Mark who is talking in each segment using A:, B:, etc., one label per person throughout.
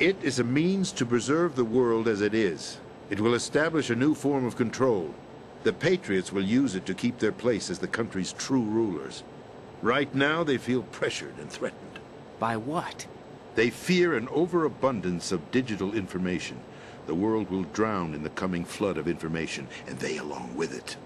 A: It is a means to preserve the world as it is. It will establish a new form of control. The Patriots will use it to keep their place as the country's true rulers. Right now, they feel pressured and threatened.
B: By what?
A: They fear an overabundance of digital information. The world will drown in the coming flood of information, and they along with it.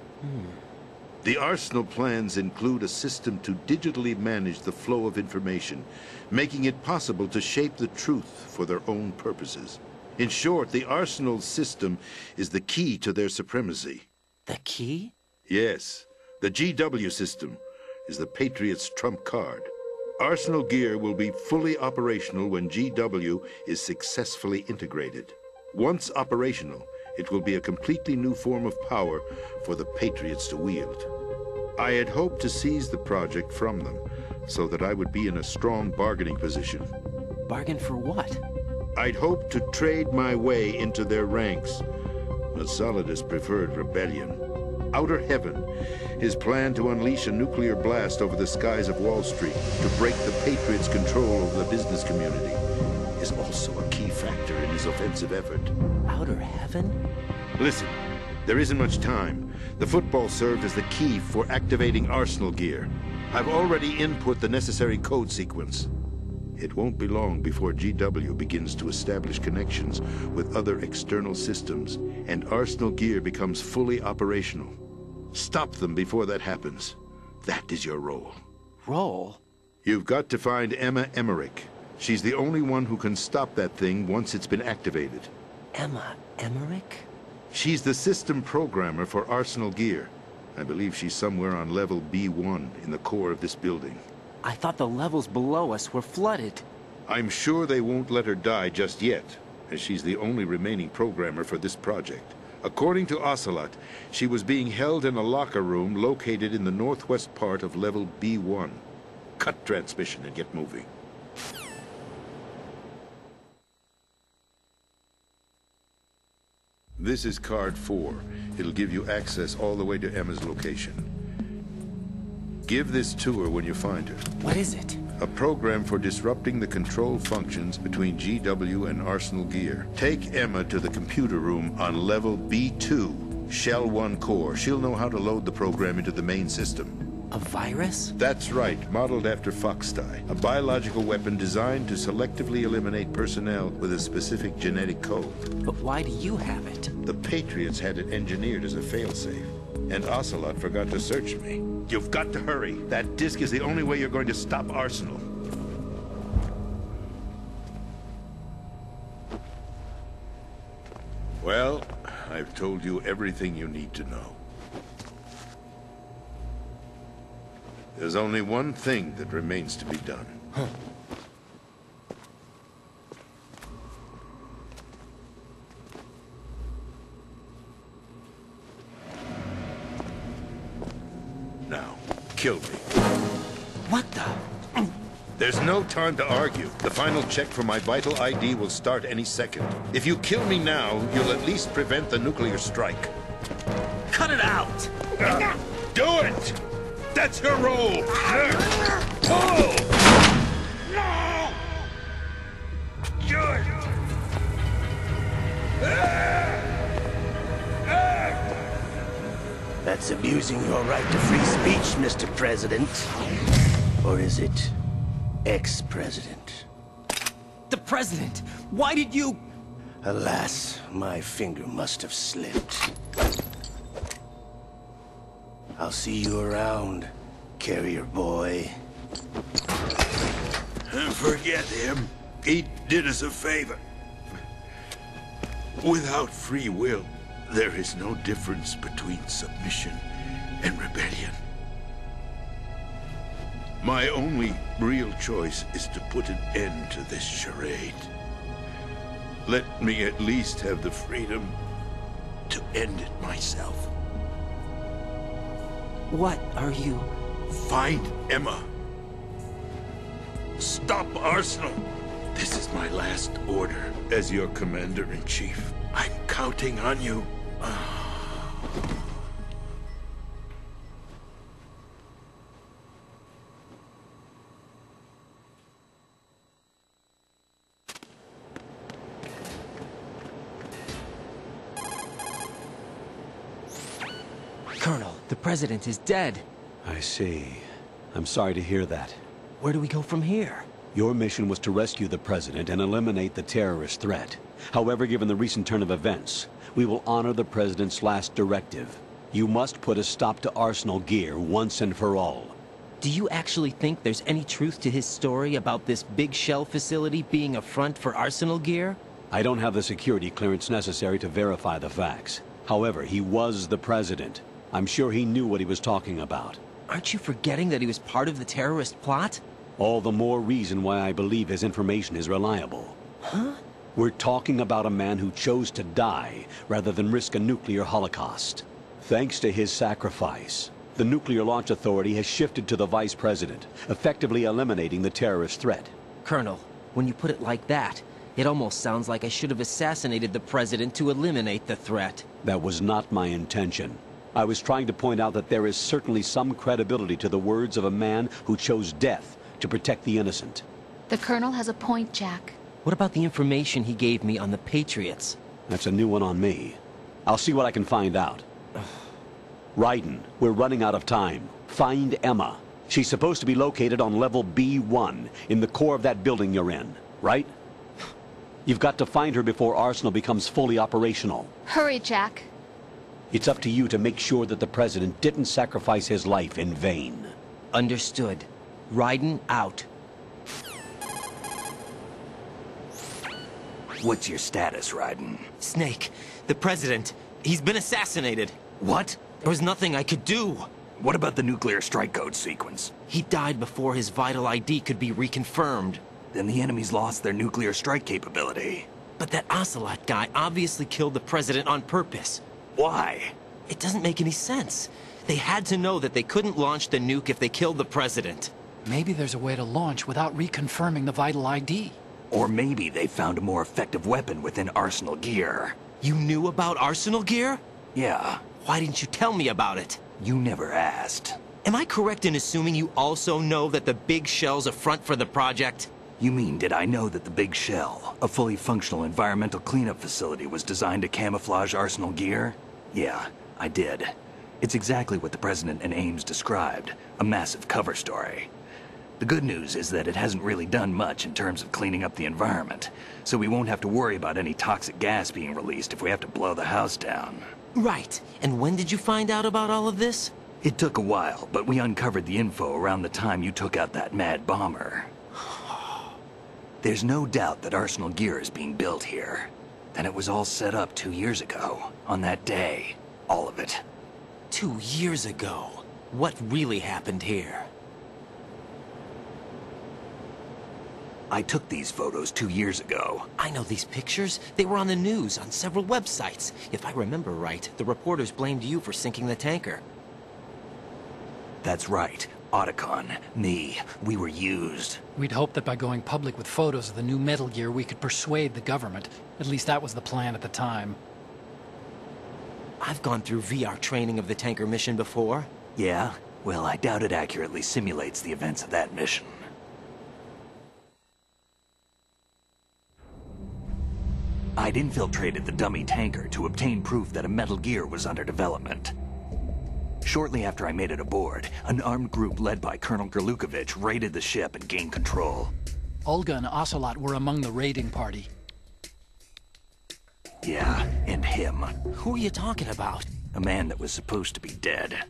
A: The Arsenal plans include a system to digitally manage the flow of information, making it possible to shape the truth for their own purposes. In short, the Arsenal system is the key to their supremacy.
B: The key?
A: Yes. The GW system is the Patriots' trump card. Arsenal gear will be fully operational when GW is successfully integrated. Once operational, it will be a completely new form of power for the Patriots to wield. I had hoped to seize the project from them, so that I would be in a strong bargaining position.
B: Bargain for what?
A: I'd hoped to trade my way into their ranks, but Solidus preferred rebellion. Outer Heaven, his plan to unleash a nuclear blast over the skies of Wall Street to break the Patriots' control over the business community, is also a key factor in his offensive effort.
B: Outer Heaven?
A: Listen, there isn't much time. The football served as the key for activating Arsenal gear. I've already input the necessary code sequence. It won't be long before GW begins to establish connections with other external systems, and Arsenal gear becomes fully operational. Stop them before that happens. That is your role.
B: Role?
A: You've got to find Emma Emmerich. She's the only one who can stop that thing once it's been activated.
B: Emma Emmerich?
A: She's the system programmer for Arsenal gear. I believe she's somewhere on level B1 in the core of this building.
B: I thought the levels below us were flooded.
A: I'm sure they won't let her die just yet, as she's the only remaining programmer for this project. According to Ocelot, she was being held in a locker room located in the northwest part of level B1. Cut transmission and get moving. This is card 4. It'll give you access all the way to Emma's location. Give this to her when you find her.
B: What is it?
A: A program for disrupting the control functions between GW and Arsenal gear. Take Emma to the computer room on level B2, Shell 1 core. She'll know how to load the program into the main system.
B: A virus?
A: That's right, modeled after Foxdie, a biological weapon designed to selectively eliminate personnel with a specific genetic code.
B: But why do you have it?
A: The Patriots had it engineered as a failsafe, and Ocelot forgot to search me. You've got to hurry. That disk is the only way you're going to stop Arsenal. Well, I've told you everything you need to know. There's only one thing that remains to be done. Now, kill me.
B: What the?
A: There's no time to argue. The final check for my vital ID will start any second. If you kill me now, you'll at least prevent the nuclear strike.
B: Cut it out!
A: Do it! That's her role! Pull! No! Good!
C: That's abusing your right to free speech, Mr. President. Or is it ex-president?
B: The president! Why did you...
C: Alas, my finger must have slipped. I'll see you around, carrier boy.
A: Forget him. He did us a favor. Without free will, there is no difference between submission and rebellion. My only real choice is to put an end to this charade. Let me at least have the freedom to end it myself.
B: What are you...
A: Find Emma. Stop Arsenal. This is my last order as your commander-in-chief. I'm counting on you.
B: The president is dead.
D: I see. I'm sorry to hear that.
B: Where do we go from here?
D: Your mission was to rescue the president and eliminate the terrorist threat. However, given the recent turn of events, we will honor the president's last directive. You must put a stop to Arsenal Gear once and for all.
B: Do you actually think there's any truth to his story about this big shell facility being a front for Arsenal Gear?
D: I don't have the security clearance necessary to verify the facts. However, he was the president. I'm sure he knew what he was talking about.
B: Aren't you forgetting that he was part of the terrorist plot?
D: All the more reason why I believe his information is reliable.
B: Huh?
D: We're talking about a man who chose to die rather than risk a nuclear holocaust. Thanks to his sacrifice, the Nuclear Launch Authority has shifted to the vice president, effectively eliminating the terrorist threat.
B: Colonel, when you put it like that, it almost sounds like I should have assassinated the president to eliminate the threat.
D: That was not my intention. I was trying to point out that there is certainly some credibility to the words of a man who chose death to protect the innocent.
E: The Colonel has a point, Jack.
B: What about the information he gave me on the Patriots?
D: That's a new one on me. I'll see what I can find out. Raiden, we're running out of time. Find Emma. She's supposed to be located on level B1, in the core of that building you're in, right? You've got to find her before Arsenal becomes fully operational.
E: Hurry, Jack.
D: It's up to you to make sure that the president didn't sacrifice his life in vain.
B: Understood. Raiden out.
C: What's your status, Raiden?
B: Snake, the president, he's been assassinated.
C: What?
B: There was nothing I could do.
C: What about the nuclear strike code sequence?
B: He died before his vital ID could be reconfirmed.
C: Then the enemy's lost their nuclear strike capability.
B: But that Ocelot guy obviously killed the president on purpose.
C: Why?
B: It doesn't make any sense. They had to know that they couldn't launch the nuke if they killed the president.
F: Maybe there's a way to launch without reconfirming the vital ID.
C: Or maybe they found a more effective weapon within Arsenal Gear.
B: You knew about Arsenal Gear?
C: Yeah,
B: Why didn't you tell me about it?
C: you never asked.
B: Am I correct in assuming you also know that the big shell's a front for the project?
C: You mean, did I know that the Big Shell, a fully functional environmental cleanup facility, was designed to camouflage Arsenal Gear? Yeah, I did. It's exactly what the President and Ames described, a massive cover story. The good news is that it hasn't really done much in terms of cleaning up the environment, so we won't have to worry about any toxic gas being released if we have to blow the house down.
B: Right. And when did you find out about all of this?
C: It took a while, but we uncovered the info around the time you took out that mad bomber. There's no doubt that Arsenal Gear is being built here. And it was all set up 2 years ago, on that day. All of it.
B: 2 years ago. What really happened here?
C: I took these photos 2 years ago.
B: I know these pictures. They were on the news, on several websites. If I remember right, the reporters blamed you for sinking the tanker.
C: That's right. Otacon, me, we were used.
F: We'd hoped that by going public with photos of the new Metal Gear, we could persuade the government. At least that was the plan at the time.
B: I've gone through VR training of the tanker mission before.
C: Yeah? Well, I doubt it accurately simulates the events of that mission. I'd infiltrated the dummy tanker to obtain proof that a Metal Gear was under development. Shortly after I made it aboard, an armed group led by Colonel Gerlukovich raided the ship and gained control.
F: Olga and Ocelot were among the raiding party.
C: Yeah, and him.
B: Who are you talking about?
C: A man that was supposed to be dead.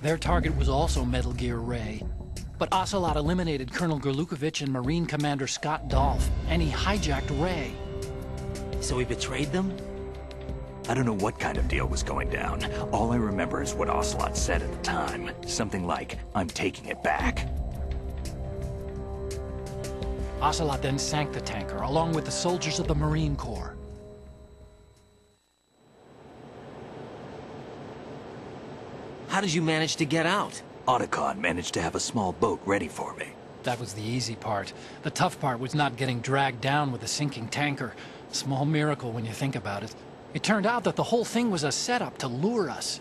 F: Their target was also Metal Gear Ray. But Ocelot eliminated Colonel Gerlukovich and Marine Commander Scott Dolph, and he hijacked Ray.
B: So he betrayed them?
C: I don't know what kind of deal was going down. All I remember is what Ocelot said at the time. Something like, "I'm taking it back."
F: Ocelot then sank the tanker, along with the soldiers of the Marine Corps.
B: How did you manage to get out?
C: Otacon managed to have a small boat ready for me.
F: That was the easy part. The tough part was not getting dragged down with a sinking tanker. Small miracle when you think about it. It turned out that the whole thing was a setup to lure us.